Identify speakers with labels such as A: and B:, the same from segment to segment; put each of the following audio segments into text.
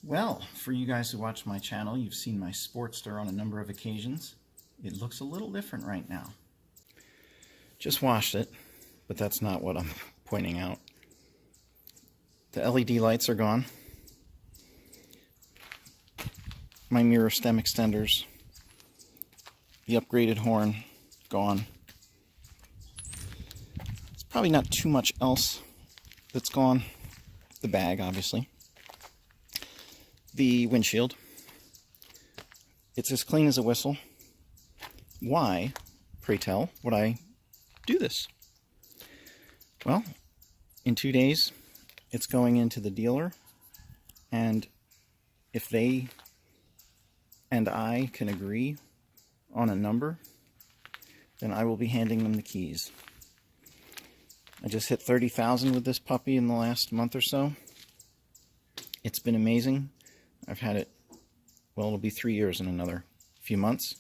A: Well, for you guys who watch my channel, you've seen my Sportster on a number of occasions. It looks a little different right now. Just washed it, but that's not what I'm pointing out. The LED lights are gone. My mirror stem extenders. The upgraded horn, gone. It's probably not too much else that's gone. The bag, obviously. The windshield. It's as clean as a whistle. Why, pray tell, would I do this? Well, in 2 days, it's going into the dealer, and if they and I can agree on a number, then I will be handing them the keys. I just hit 30,000 with this puppy in the last month or so. It's been amazing. I've had it, well, it'll be 3 years in another few months.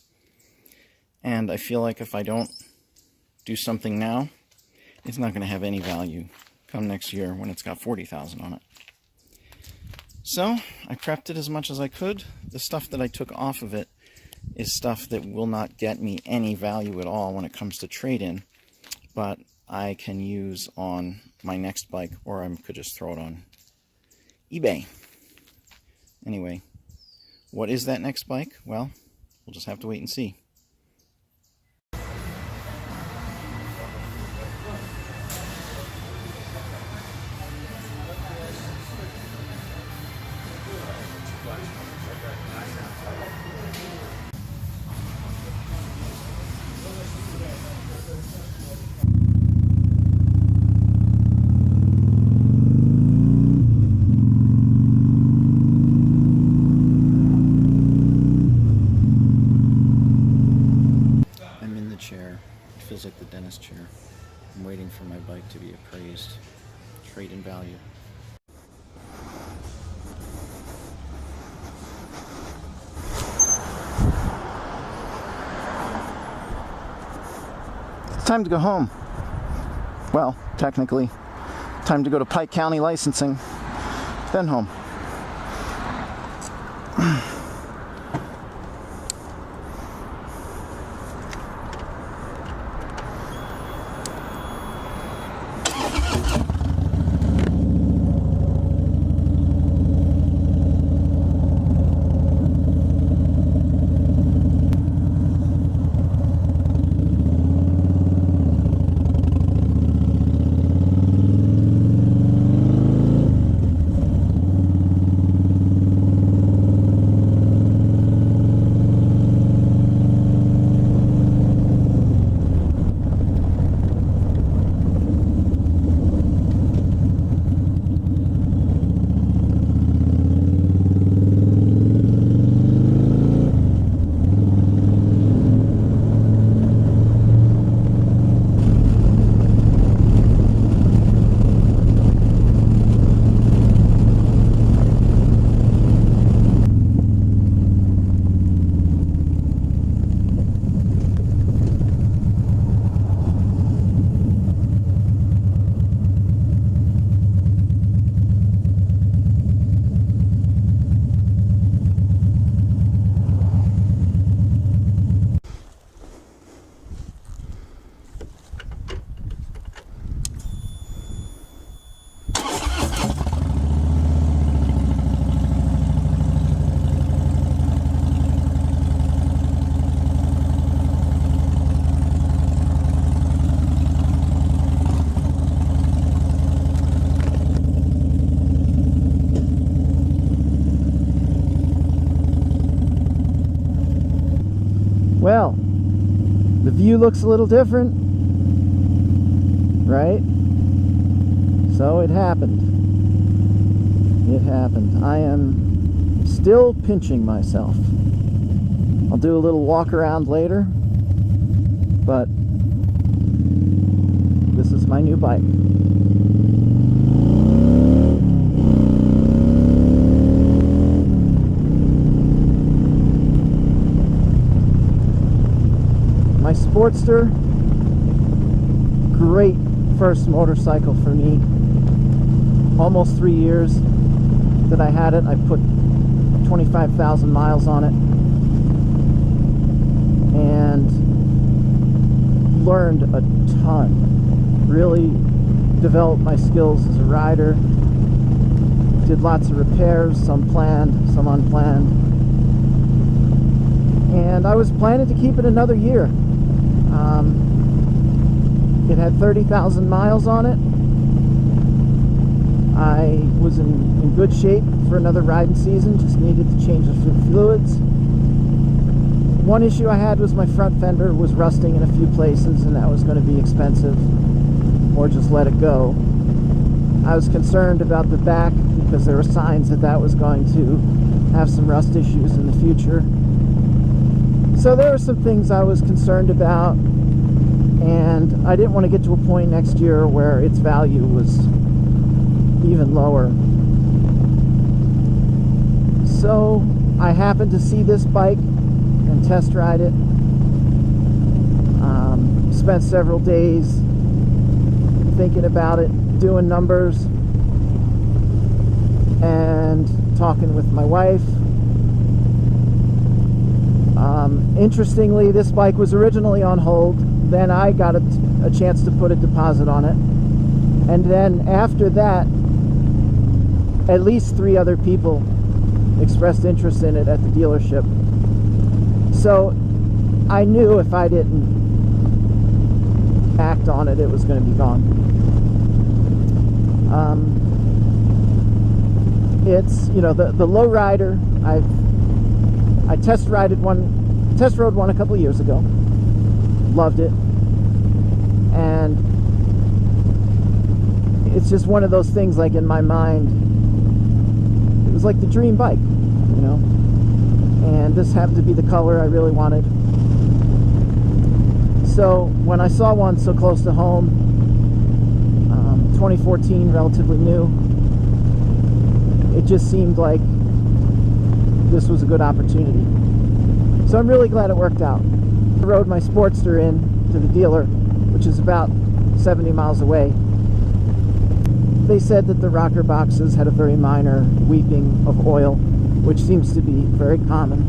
A: And I feel like if I don't do something now, it's not going to have any value come next year when it's got 40,000 on it. So I prepped it as much as I could. The stuff that I took off of it is stuff that will not get me any value at all when it comes to trade-in, but I can use on my next bike, or I could just throw it on eBay. Anyway, what is that next bike? Well, we'll just have to wait and see. Chair. It feels like the dentist chair. I'm waiting for my bike to be appraised. Trade-in value. It's time to go home. Well, technically, time to go to Pike County licensing, then home. Well, the view looks a little different, right? So it happened. It happened. I am still pinching myself. I'll do a little walk around later, but this is my new bike. My Sportster, great first motorcycle for me. Almost 3 years that I had it. I put
B: 25,000 miles on it, and learned a ton. Really developed my skills as a rider. Did lots of repairs, some planned, some unplanned. And I was planning to keep it another year. It had 30,000 miles on it. I was in good shape for another riding season, just needed to change the fluids. One issue I had was my front fender was rusting in a few places, and that was going to be expensive, or just let it go. I was concerned about the back because there were signs that that was going to have some rust issues in the future. So there were some things I was concerned about, and I didn't want to get to a point next year where its value was even lower. So I happened to see this bike and test ride it. Spent several days thinking about it, doing numbers, and talking with my wife. Interestingly, this bike was originally on hold. Then I got a chance to put a deposit on it. And then after that, at least 3 other people expressed interest in it at the dealership. So I knew if I didn't act on it, it was going to be gone. It's, you know, the Lowrider. I test rode one a couple of years ago. Loved it, and it's just one of those things, like, in my mind, it was like the dream bike, you know. And this happened to be the color I really wanted. So when I saw one so close to home, 2014, relatively new, it just seemed like this was a good opportunity. So I'm really glad it worked out. I rode my Sportster in to the dealer, which is about 70 miles away. They said that the rocker boxes had a very minor weeping of oil, which seems to be very common.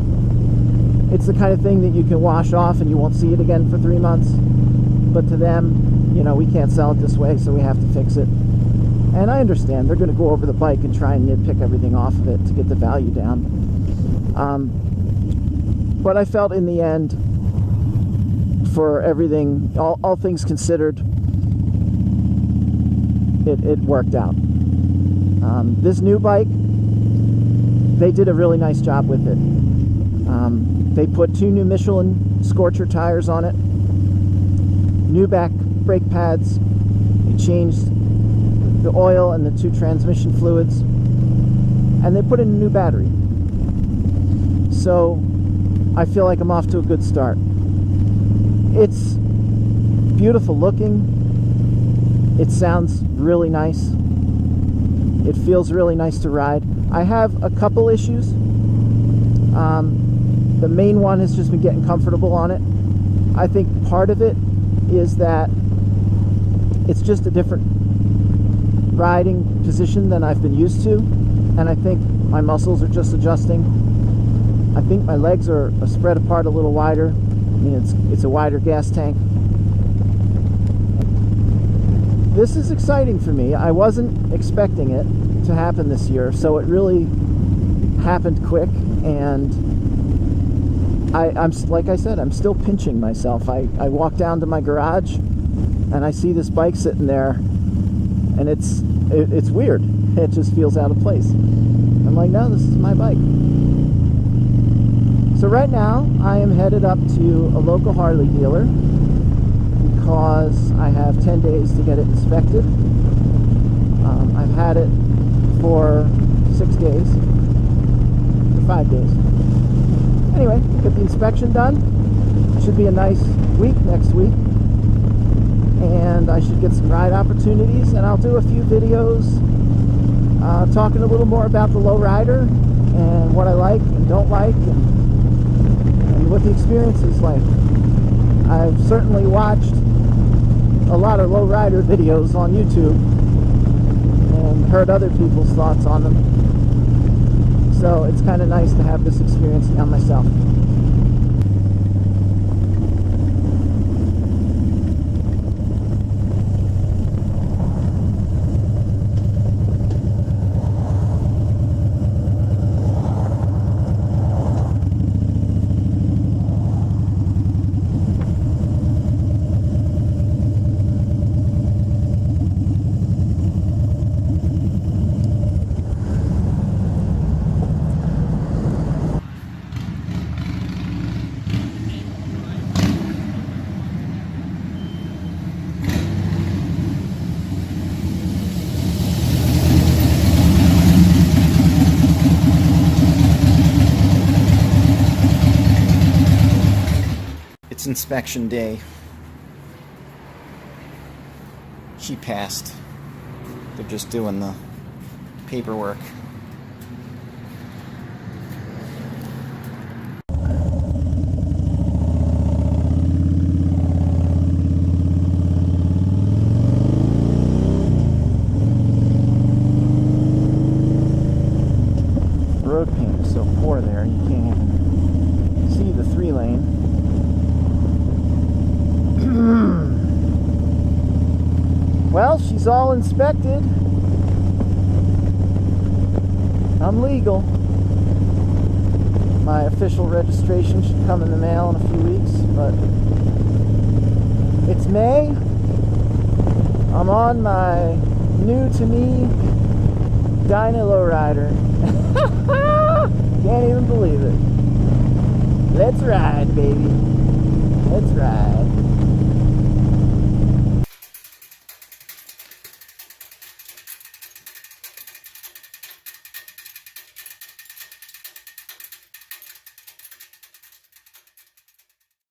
B: It's the kind of thing that you can wash off and you won't see it again for 3 months. But to them, you know, we can't sell it this way, so we have to fix it. And I understand they're going to go over the bike and try and nitpick everything off of it to get the value down. But I felt in the end, for everything, all things considered, it worked out. This new bike, they did a really nice job with it. They put 2 new Michelin Scorcher tires on it, new back brake pads. They changed the oil and the 2 transmission fluids, and they put in a new battery. So I feel like I'm off to a good start. It's beautiful looking. It sounds really nice. It feels really nice to ride. I have a couple issues. The main one has just been getting comfortable on it. I think part of it is that it's just a different riding position than I've been used to, and I think my muscles are just adjusting. I think my legs are spread apart a little wider. I mean, it's a wider gas tank. This is exciting for me. I wasn't expecting it to happen this year, so it really happened quick, and I'm like I said, I'm still pinching myself. I walk down to my garage and I see this bike sitting there, and it's weird. It just feels out of place. I'm like, no, this is my bike. So right now I am headed up to a local Harley dealer because I have 10 days to get it inspected. I've had it for 6 days, or 5 days. Anyway, get the inspection done. It should be a nice week next week, and I should get some ride opportunities, and I'll do a few videos talking a little more about the Lowrider and what I like and don't like, and what the experience is like. I've certainly watched a lot of Lowrider videos on YouTube and heard other people's thoughts on them. So it's kind of nice to have this experience now myself.
A: It's inspection day. She passed. They're just doing the paperwork.
B: Road paint is so poor there, you can't even see the 3-lane. Well, she's all inspected. I'm legal. My official registration should come in the mail in a few weeks, but it's May. I'm on my new to me Dyna Lowrider. Can't even believe it. Let's ride, baby. Let's ride.